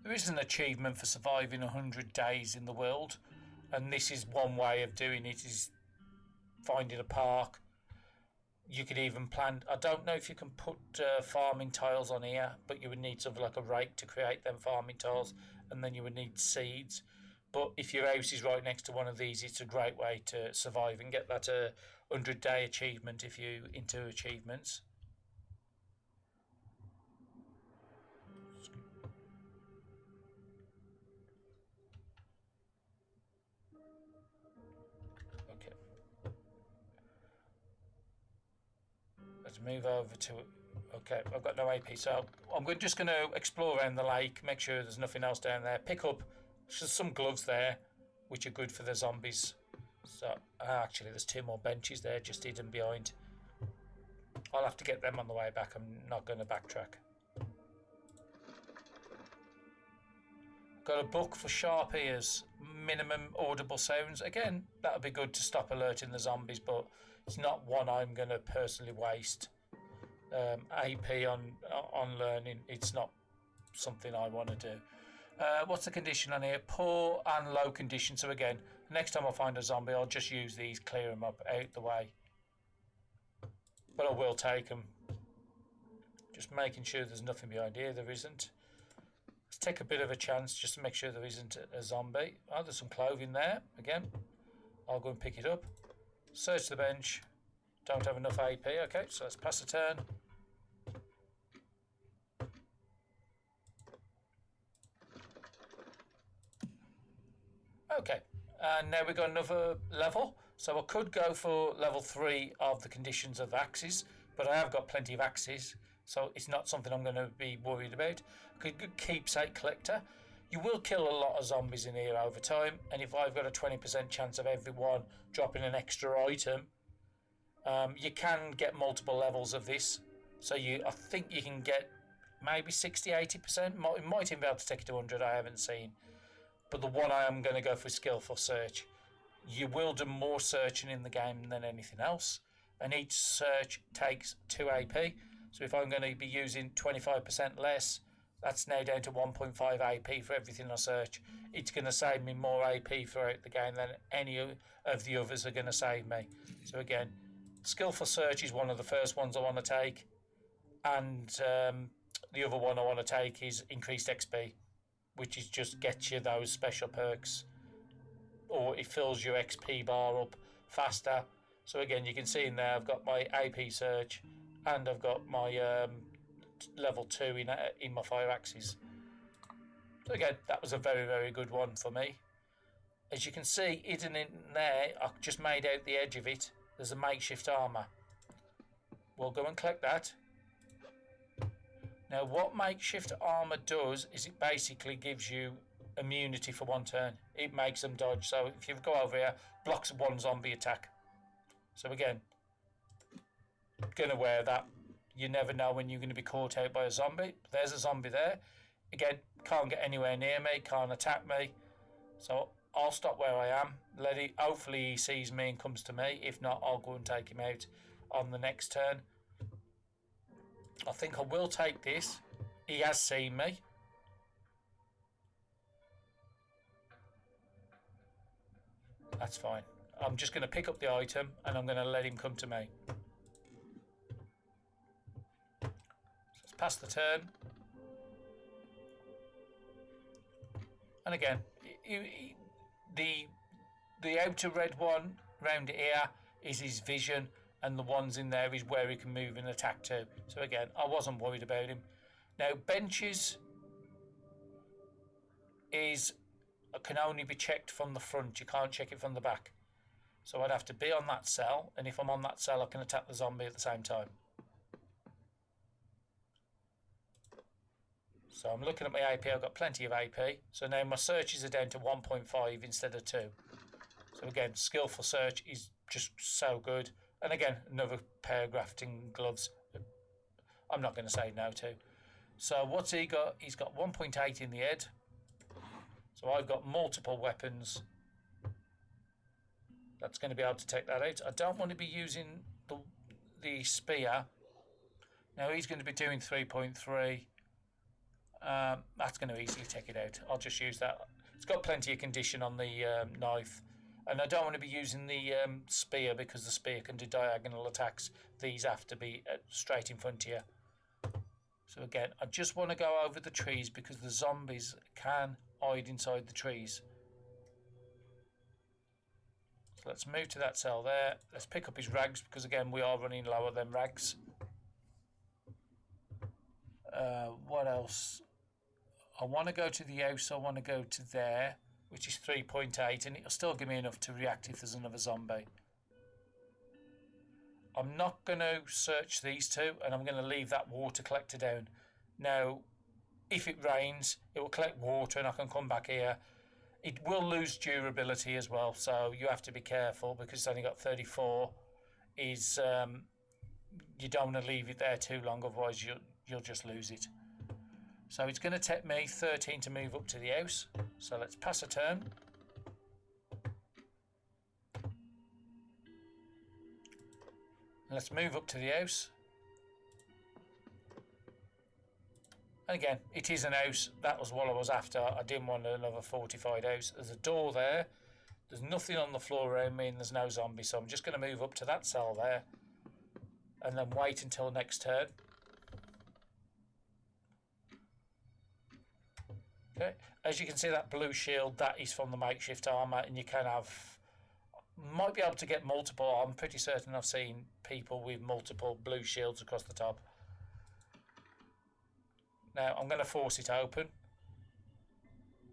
There is an achievement for surviving 100 days in the world, and this is one way of doing it, is finding a park. You could even plant, I don't know if you can put farming tiles on here, but you would need something like a rake to create them farming tiles, and then you would need seeds. But if your house is right next to one of these, it's a great way to survive and get that 100-day achievement if you're into achievements. Okay. Let's move over to it. Okay, I've got no AP, so I'm just going to explore around the lake, make sure there's nothing else down there. Pick up some gloves there, which are good for the zombies. So, actually, there's 2 more benches there, just hidden behind. I'll have to get them on the way back. I'm not going to backtrack. Got a book for sharp ears, minimum audible sounds. Again, that would be good to stop alerting the zombies, but it's not one I'm going to personally waste AP on learning. It's not something I want to do. What's the condition on here? Poor and low condition. So again, next time I find a zombie, I'll just use these, clear them up out the way. But I will take them. Just making sure there's nothing behind here. There isn't. Let's take a bit of a chance just to make sure there isn't a zombie. Oh, there's some clothing there. Again, I'll go and pick it up. Search the bench. Don't have enough AP. Okay, so let's pass a turn. Okay, and now we've got another level. So I could go for level 3 of the conditions of axes, but I have got plenty of axes, so it's not something I'm going to be worried about. Good keepsake collector. You will kill a lot of zombies in here over time, and if I've got a 20% chance of everyone dropping an extra item, you can get multiple levels of this. So I think you can get maybe 60-80%. It might even be able to take it to 100, I haven't seen. But the one I am going to go for skillful search. You will do more searching in the game than anything else, and each search takes 2 AP. So if I'm going to be using 25% less, that's now down to 1.5 AP for everything I search. It's going to save me more AP throughout the game than any of the others are going to save me. So again, skillful search is one of the first ones I want to take, and the other one I want to take is increased XP, which is just gets you those special perks, or it fills your XP bar up faster. So again, you can see in there I've got my AP search and I've got my level 2 in my fire axes. So again, that was a very, very good one for me. As you can see, hidden in there, I just made out the edge of it, there's a makeshift armour. We'll go and collect that. Now, what makeshift armour does is it basically gives you immunity for 1 turn. It makes them dodge. So if you go over here, blocks 1 zombie attack. So again, gonna wear that. You never know when you're going to be caught out by a zombie. There's a zombie there. Again, can't get anywhere near me, can't attack me. So I'll stop where I am. Hopefully he sees me and comes to me. If not, I'll go and take him out on the next turn. I think I will take this. He has seen me. That's fine. I'm just going to pick up the item and I'm going to let him come to me. So let's pass the turn. And again, the outer red one round here is his vision, and the ones in there is where he can move and attack to. So again, I wasn't worried about him. Now benches can only be checked from the front. You can't check it from the back. So I'd have to be on that cell, and if I'm on that cell I can attack the zombie at the same time. So I'm looking at my AP, I've got plenty of AP. So now my searches are down to 1.5 instead of 2. So again, skillful search is just so good. And again, another pair of grafting gloves I'm not going to say no to. So what's he got? He's got 1.8 in the head. So I've got multiple weapons. That's going to be able to take that out. I don't want to be using the spear. Now he's going to be doing 3.3. That's going to easily take it out. I'll just use that. It's got plenty of condition on the knife. And I don't want to be using the spear because the spear can do diagonal attacks. These have to be straight in front of you. So again, I just want to go over the trees because the zombies can hide inside the trees. So let's move to that cell there. Let's pick up his rags because again we are running lower than rags. What else? I want to go to the house. I want to go to there, which is 3.8, and it'll still give me enough to react if there's another zombie. I'm not going to search these two, and I'm going to leave that water collector down. Now, if it rains, it will collect water and I can come back here. It will lose durability as well, so you have to be careful because it's only got 34. You don't want to leave it there too long, otherwise you'll just lose it. So it's going to take me 13 to move up to the house. So let's pass a turn. Let's move up to the house. And again, it is an house. That was what I was after. I didn't want another fortified house. There's a door there. There's nothing on the floor around me and there's no zombie. So I'm just going to move up to that cell there. And then wait until next turn. Okay. As you can see, that blue shield, that is from the makeshift armour, and you can might be able to get multiple. I'm pretty certain I've seen people with multiple blue shields across the top. Now I'm going to force it open.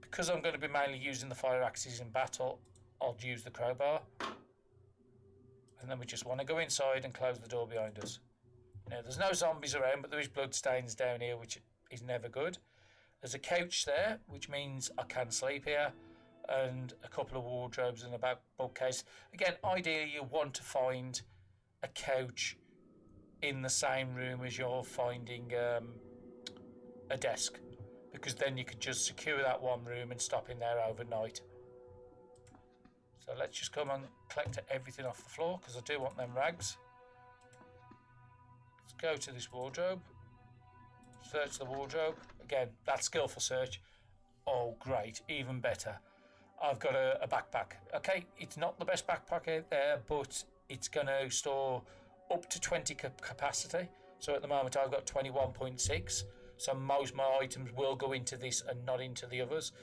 Because I'm going to be mainly using the fire axes in battle, I'll use the crowbar. And then we just want to go inside and close the door behind us. Now there's no zombies around, but there is blood stains down here, which is never good. There's a couch there, which means I can sleep here, and a couple of wardrobes and a bookcase. Again, ideally you want to find a couch in the same room as you're finding a desk, because then you could just secure that one room and stop in there overnight. So let's just come and collect everything off the floor, because I do want them rags. Let's go to this wardrobe. Search the wardrobe. Again, that skillful search. Oh, great. Even better. I've got a backpack. Okay, it's not the best backpack out there, but it's going to store up to 20 capacity. So at the moment, I've got 21.6. So most of my items will go into this and not into the others.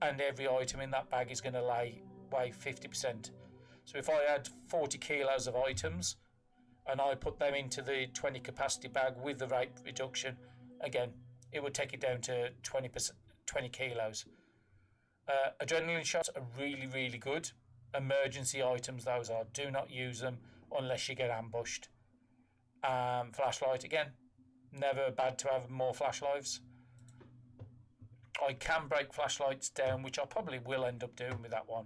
And every item in that bag is going to weigh 50%. So if I had 40 kilos of items and I put them into the 20 capacity bag with the rate reduction, again, it would take it down to 20 kilos. Adrenaline shots are really, really good. Emergency items, those are. Do not use them unless you get ambushed. Flashlight, again, never bad to have more flashlights. I can break flashlights down, which I probably will end up doing with that one.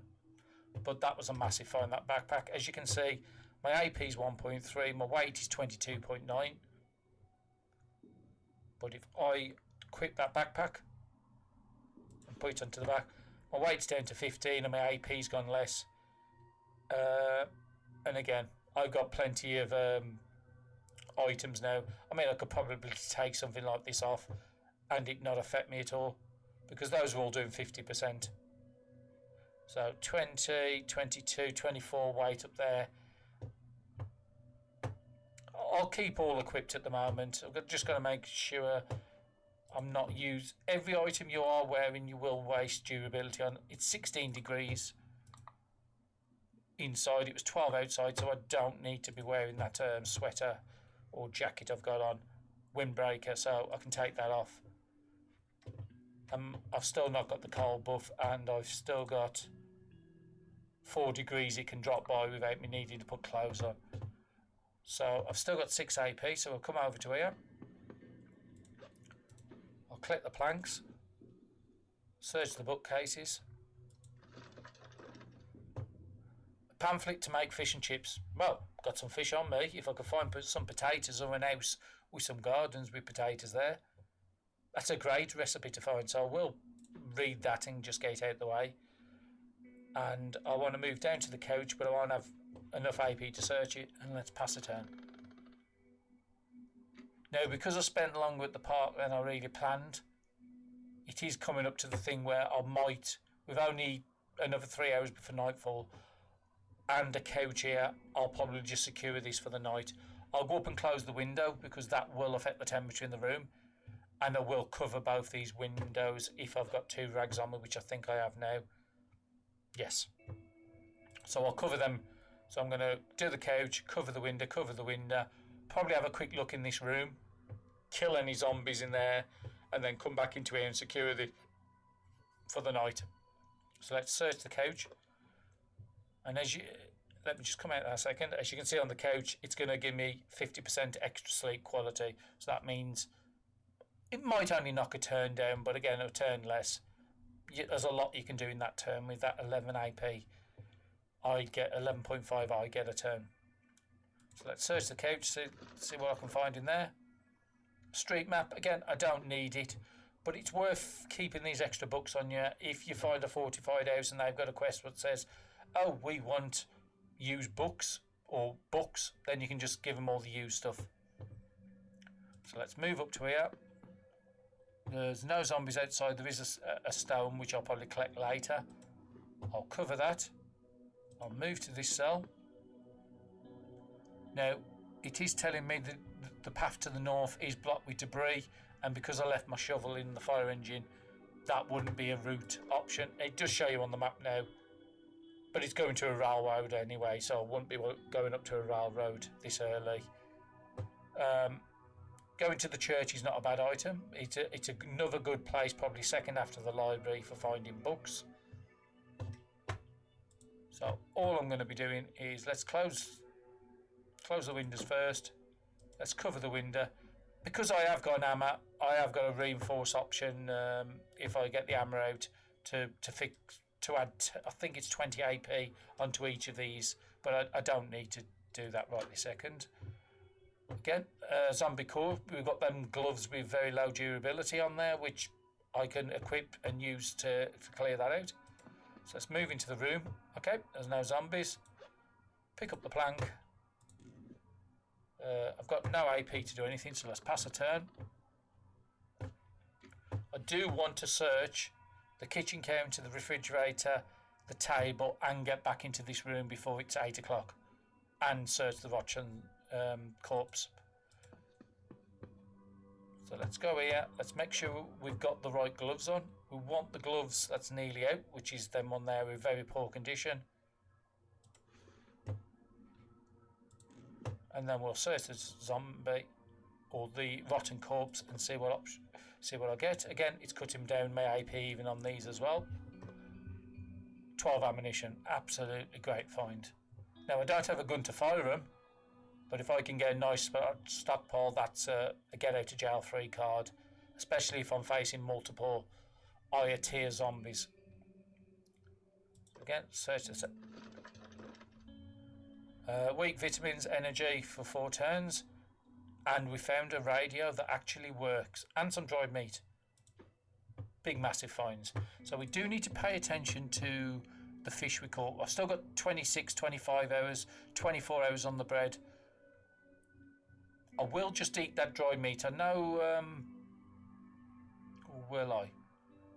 But that was a massive find, that backpack. As you can see, my AP is 1.3, my weight is 22.9. But if I equip that backpack and put it onto the back, my weight's down to 15 and my AP's gone less. And again, I've got plenty of items now. I mean, I could probably take something like this off and it not affect me at all, because those are all doing 50%. So 20, 22, 24 weight up there. I'll keep all equipped at the moment. I'm just going to make sure I'm not use every item you are wearing. You will waste durability on. It's 16 degrees inside. It was 12 outside, so I don't need to be wearing that sweater or jacket I've got on, windbreaker, so I can take that off. I've still not got the cold buff, and I've still got 4 degrees it can drop by without me needing to put clothes on. So I've still got 6 AP, so I'll come over to here. I'll click the planks, search the bookcases. A pamphlet to make fish and chips. Well, got some fish on me. If I could find some potatoes or an house with some gardens with potatoes there, that's a great recipe to find. So I will read that and just get it out of the way. And I want to move down to the couch, but I won't have enough AP to search it, and let's pass a turn. Now, because I spent longer at the park than I really planned, it is coming up to the thing where I might, with only another 3 hours before nightfall and a couch here, I'll probably just secure this for the night. I'll go up and close the window because that will affect the temperature in the room, and I will cover both these windows if I've got 2 rags on me, which I think I have now. Yes. So I'll cover them. So I'm going to do the couch, cover the window, probably have a quick look in this room, kill any zombies in there, and then come back into here and secure it for the night. So let's search the couch. And let me just come out there a second. As you can see on the couch, it's going to give me 50% extra sleep quality. So that means it might only knock a turn down, but again, a turn less. There's a lot you can do in that turn with that 11 AP. I get 11.5, I get a turn. So let's search the couch, see what I can find in there. Street map, again, I don't need it, but it's worth keeping these extra books on you. If you find a fortified house and they've got a quest that says, oh, we want used books or books, then you can just give them all the used stuff. So let's move up to here. There's no zombies outside. There is a stone, which I'll probably collect later. I'll cover that. I'll move to this cell. Now, it is telling me that the path to the north is blocked with debris, and because I left my shovel in the fire engine, that wouldn't be a route option. It does show you on the map now, but it's going to a railroad anyway, so I wouldn't be going up to a railroad this early. Going to the church is not a bad item. It's another good place, probably second after the library, for finding books. So all I'm going to be doing is let's close the windows first. Let's cover the window. Because I have got an hammer, I have got a reinforce option if I get the hammer out to add, I think it's 20 AP onto each of these, but I don't need to do that right this second. Again, zombie core, we've got them gloves with very low durability on there, which I can equip and use to clear that out. So let's move into the room. Okay, there's no zombies. Pick up the plank. I've got no AP to do anything, so let's pass a turn. I do want to search the kitchen counter, the refrigerator, the table, and get back into this room before it's 8 o'clock, and search the rotten corpse. So let's go here. Let's make sure we've got the right gloves on. We want the gloves that's nearly out, which is them on there with very poor condition. And then we'll search the zombie or the rotten corpse and see what I get. Again, it's cut him down my AP even on these as well. 12 ammunition, absolutely great find. Now I don't have a gun to fire them, but if I can get a nice stockpile, that's a get out of jail free card, especially if I'm facing multiple higher tier zombies. Again, search this. Weak vitamins, energy for 4 turns, and we found a radio that actually works, and some dried meat. Big massive finds. So we do need to pay attention to the fish we caught. I've still got 26, 25 hours, 24 hours on the bread. I will just eat that dried meat. I know, or will I?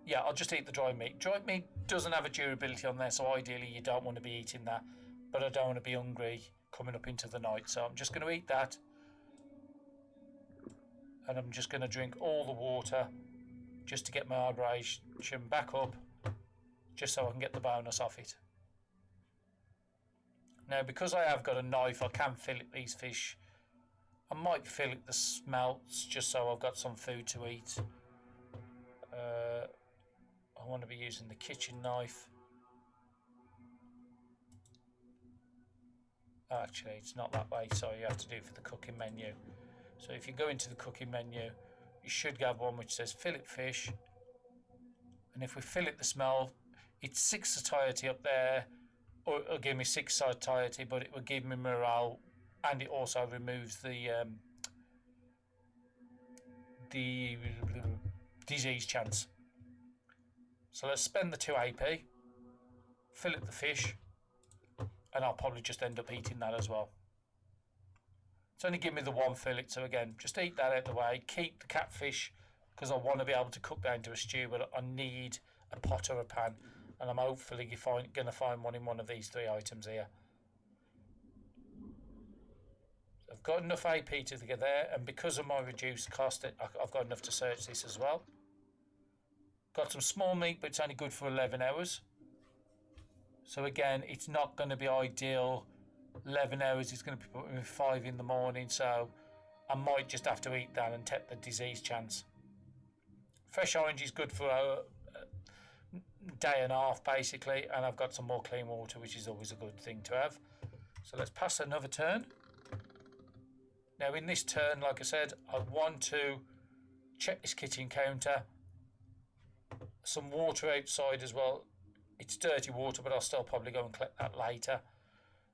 Yeah, I'll just eat the dried meat. Dried meat doesn't have a durability on there, so ideally you don't want to be eating that. But I don't want to be hungry coming up into the night, so I'm just going to eat that. And I'm just going to drink all the water just to get my hydration back up, just so I can get the bonus off it. Now, because I have got a knife, I can fillet these fish. I might fillet the smelts just so I've got some food to eat. I want to be using the kitchen knife. Oh, actually, it's not that way, so you have to do it for the cooking menu. So if you go into the cooking menu, you should have one which says fillet fish. And if we fillet the smell, it's 6 satiety up there. Or it'll give me 6 satiety, but it will give me morale, and it also removes the disease chance. So let's spend the 2 AP, fillet the fish, and I'll probably just end up eating that as well. It's only give me the 1 fillet, so again, just eat that out of the way. Keep the catfish, because I want to be able to cook that into a stew, but I need a pot or a pan, and I'm hopefully going to find one in one of these 3 items here. I've got enough AP to get there, and because of my reduced cost, I've got enough to search this as well. Got some small meat, but it's only good for 11 hours. So again, it's not going to be ideal. 11 hours is going to be putting me 5 in the morning, so I might just have to eat that and take the disease chance. Fresh orange is good for a day and a half, basically, and I've got some more clean water, which is always a good thing to have. So let's pass another turn. Now in this turn, like I said, I want to check this kitchen counter. Some water outside as well. It's dirty water, but I'll still probably go and collect that later.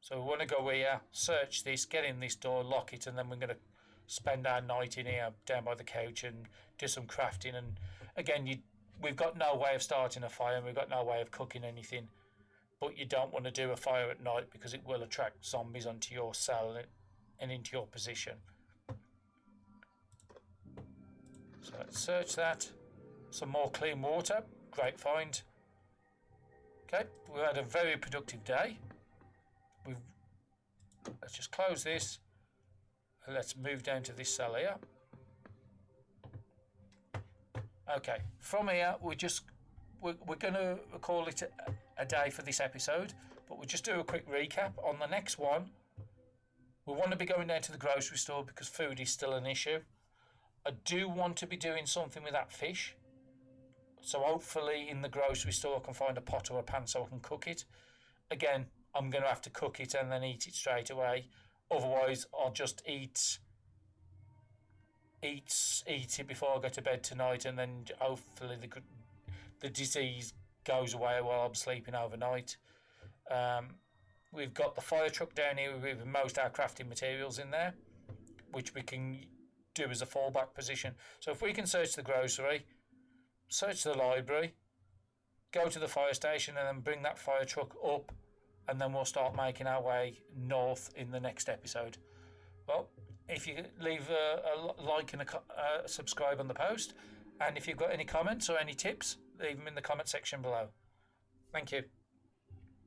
So we want to go here, search this, get in this door, lock it, and then we're going to spend our night in here down by the couch and do some crafting. And again, we've got no way of starting a fire, and we've got no way of cooking anything. But you don't want to do a fire at night because it will attract zombies onto your cell and into your position. So let's search that. Some more clean water. Great find. Okay, we've had a very productive day. Let's just close this. And let's move down to this cell here. Okay, from here we're going to call it a day for this episode, but we'll just do a quick recap. On the next one, we want to be going down to the grocery store because food is still an issue. I do want to be doing something with that fish. So hopefully in the grocery store I can find a pot or a pan so I can cook it. Again, I'm going to have to cook it and then eat it straight away. Otherwise, I'll just eat it before I go to bed tonight, and then hopefully the disease goes away while I'm sleeping overnight. We've got the fire truck down here with most of our crafting materials in there, which we can do as a fallback position. So if we can search the grocery, search the library, go to the fire station, and then bring that fire truck up, and then we'll start making our way north in the next episode. Well, if you leave a like and a subscribe on the post, and if you've got any comments or any tips, leave them in the comment section below. Thank you.